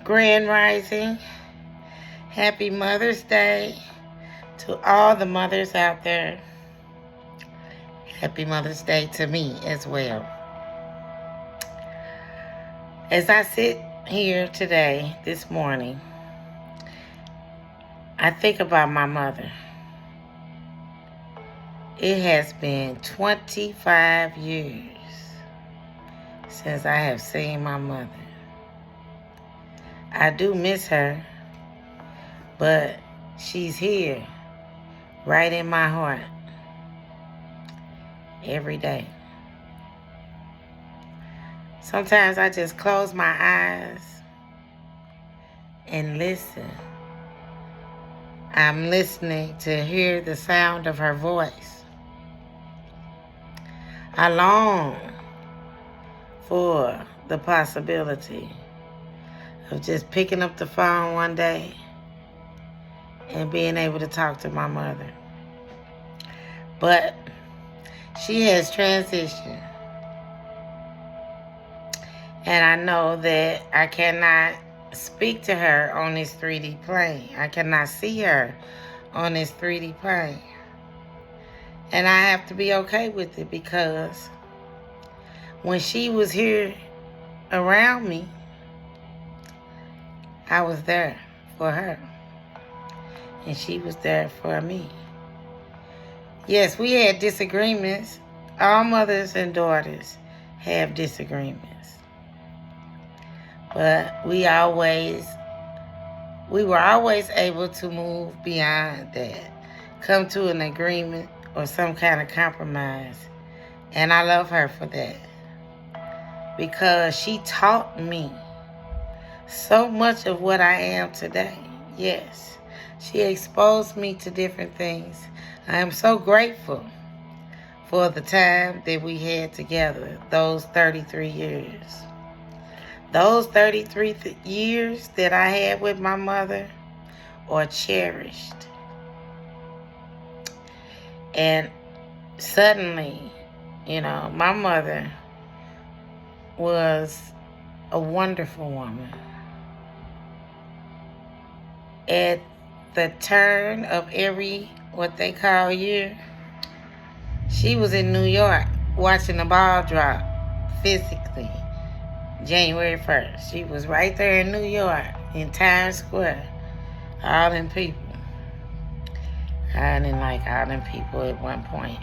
Grand Rising. Happy Mother's Day to all the mothers out there. Happy Mother's Day to me as well. As I sit here today, this morning, I think about my mother. It has been 25 years since I have seen my mother. I do miss her, but she's here, right in my heart, every day. Sometimes I just close my eyes and listen. I'm listening to hear the sound of her voice. I long for the possibility of just picking up the phone one day and being able to talk to my mother. But she has transitioned. And I know that I cannot speak to her on this 3D plane. I cannot see her on this 3D plane. And I have to be okay with it, because when she was here around me, I was there for her. And she was there for me. Yes, we had disagreements. All mothers and daughters have disagreements. But we were always able to move beyond that, come to an agreement or some kind of compromise. And I love her for that, because she taught me so much of what I am today. Yes, she exposed me to different things. I am so grateful for the time that we had together, those 33 years. Those 33 years that I had with my mother are cherished. And suddenly, my mother was a wonderful woman. At the turn of every, what they call year, she was in New York watching the ball drop physically. January 1st. She was right there in New York, in Times Square. All them people. I didn't like all them people at one point,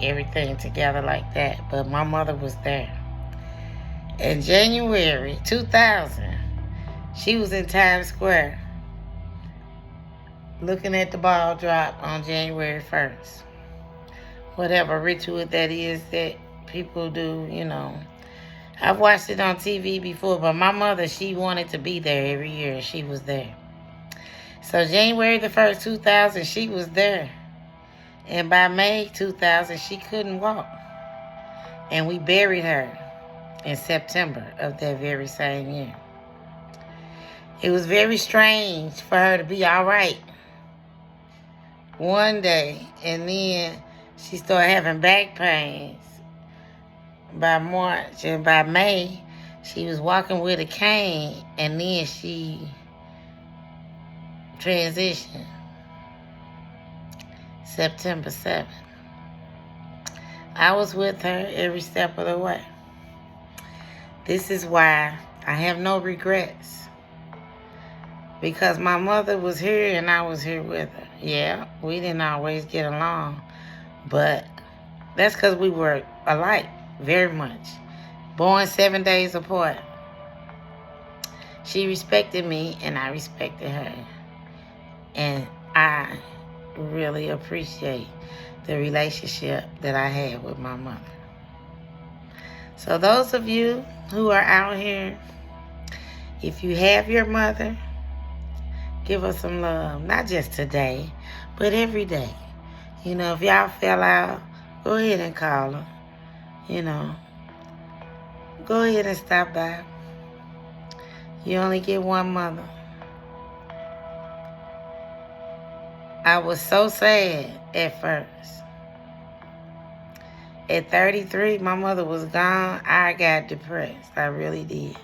everything together like that. But my mother was there. In January 2000, she was in Times Square looking at the ball drop on January 1st. Whatever ritual that is that people do, I've watched it on TV before, but my mother, she wanted to be there every year. She was there. So January the 1st, 2000, she was there. And by May 2000, she couldn't walk. And we buried her in September of that very same year. It was very strange for her to be all right one day, and then she started having back pains by March, and by May, she was walking with a cane, and then she transitioned September 7th. I was with her every step of the way. This is why I have no regrets, because my mother was here and I was here with her. Yeah, we didn't always get along, but that's because we were alike. Very much. Born 7 days apart. She respected me and I respected her. And I really appreciate the relationship that I had with my mother. So those of you who are out here, if you have your mother, give her some love. Not just today, but every day. If y'all fell out, go ahead and call her. Go ahead and stop by. You only get one mother. I was so sad at first. At 33, my mother was gone. I got depressed. I really did.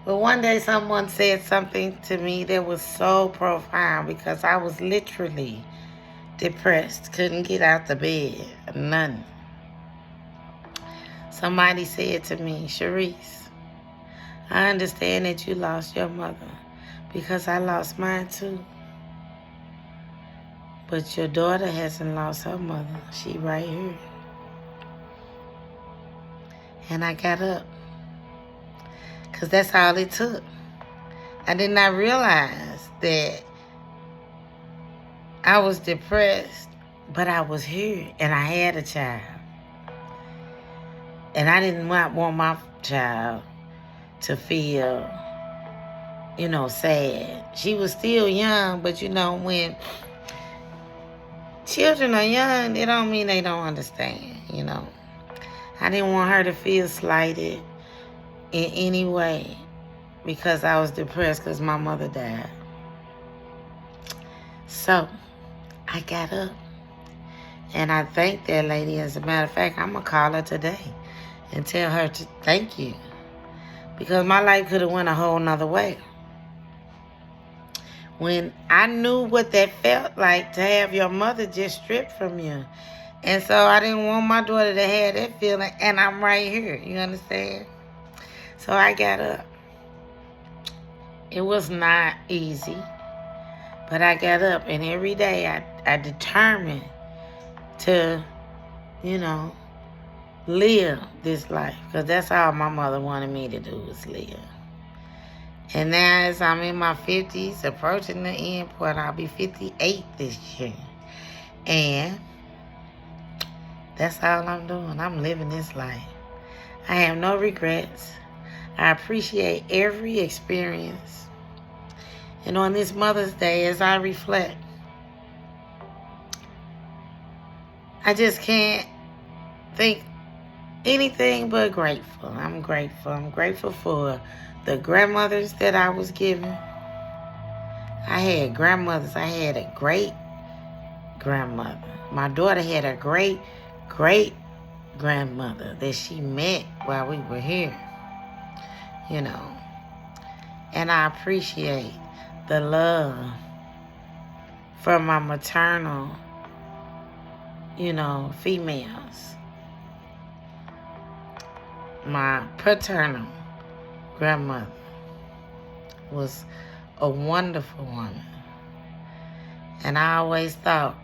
But one day someone said something to me that was so profound because I was literally depressed. Couldn't get out the bed. None. Somebody said to me, Sharice, I understand that you lost your mother because I lost mine too. But your daughter hasn't lost her mother. She right here. And I got up. Because that's all it took. I did not realize that I was depressed, but I was here and I had a child. And I didn't want my child to feel, sad. She was still young, but when children are young, it don't mean they don't understand, I didn't want her to feel slighted in any way because I was depressed because my mother died. So I got up and I thanked that lady. As a matter of fact, I'm going to call her today and tell her to thank you because my life could have went a whole nother way. When I knew what that felt like to have your mother just stripped from you. And so I didn't want my daughter to have that feeling, and I'm right here. You understand? So I got up. It was not easy, but I got up, and every day I determined to, live this life, because that's all my mother wanted me to do was live. And now as I'm in my 50s, approaching the end point, I'll be 58 this year. And that's all I'm doing. I'm living this life. I have no regrets. I appreciate every experience. And on this Mother's Day, as I reflect, I just can't think anything but grateful. I'm grateful. I'm grateful for the grandmothers that I was given. I had grandmothers. I had a great grandmother. My daughter had a great grandmother that she met while we were here. And I appreciate the love from my maternal, females. My paternal grandmother was a wonderful woman. And I always thought,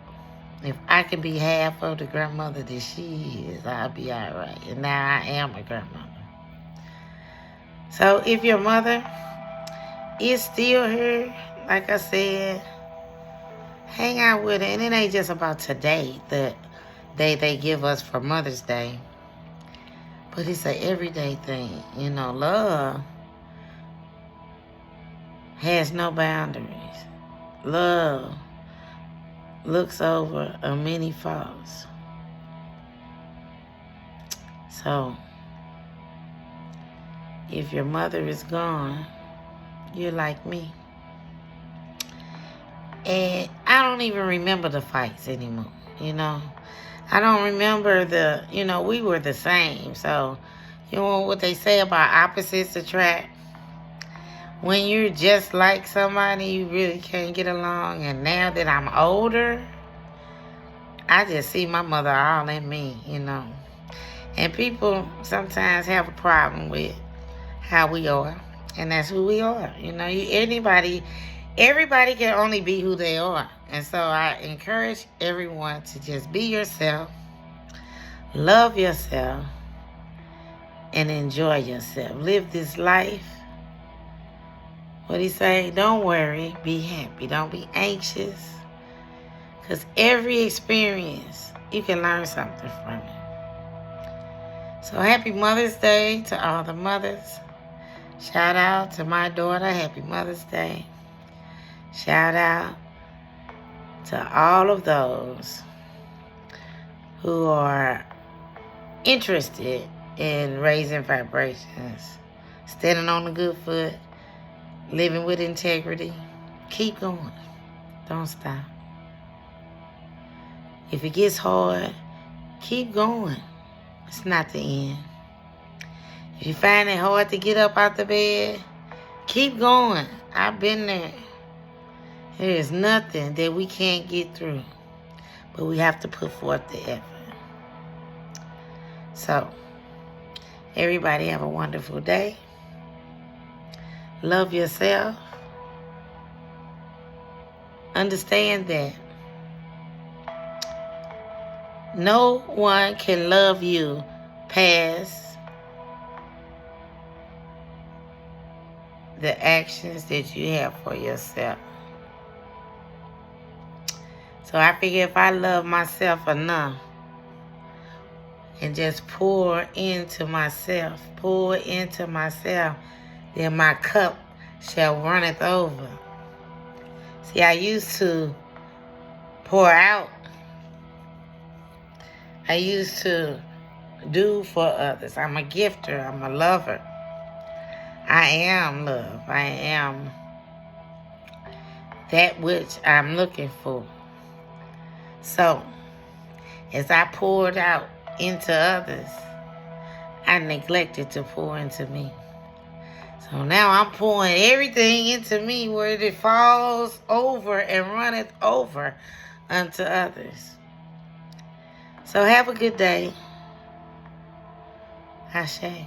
if I could be half of the grandmother that she is, I'll be all right. And now I am a grandmother. So if your mother is still here, like I said, hang out with her. And it ain't just about today, the day they give us for Mother's Day. But it's an everyday thing. Love has no boundaries. Love looks over a many faults. So, if your mother is gone, you're like me. And I don't even remember the fights anymore, I don't remember we were the same. So, what they say about opposites attract? When you're just like somebody, you really can't get along. And now that I'm older, I just see my mother all in me, And people sometimes have a problem with how we are. And that's who we are. Everybody can only be who they are. And so I encourage everyone to just be yourself, love yourself, and enjoy yourself. Live this life. What he say? Don't worry, be happy. Don't be anxious. Because every experience, you can learn something from it. So happy Mother's Day to all the mothers. Shout out to my daughter. Happy Mother's Day. Shout out to all of those who are interested in raising vibrations, standing on the good foot, living with integrity. Keep going. Don't stop. If it gets hard, keep going. It's not the end. If you find it hard to get up out the bed, Keep going. I've been there. There is nothing that we can't get through, but we have to put forth the effort. So, everybody have a wonderful day. Love yourself. Understand that no one can love you past the actions that you have for yourself. So I figure if I love myself enough and just pour into myself, then my cup shall runneth over. See, I used to pour out. I used to do for others. I'm a gifter. I'm a lover. I am love. I am that which I'm looking for. So, as I poured out into others, I neglected to pour into me. So now I'm pouring everything into me where it falls over and runneth over unto others. So have a good day. Ashe.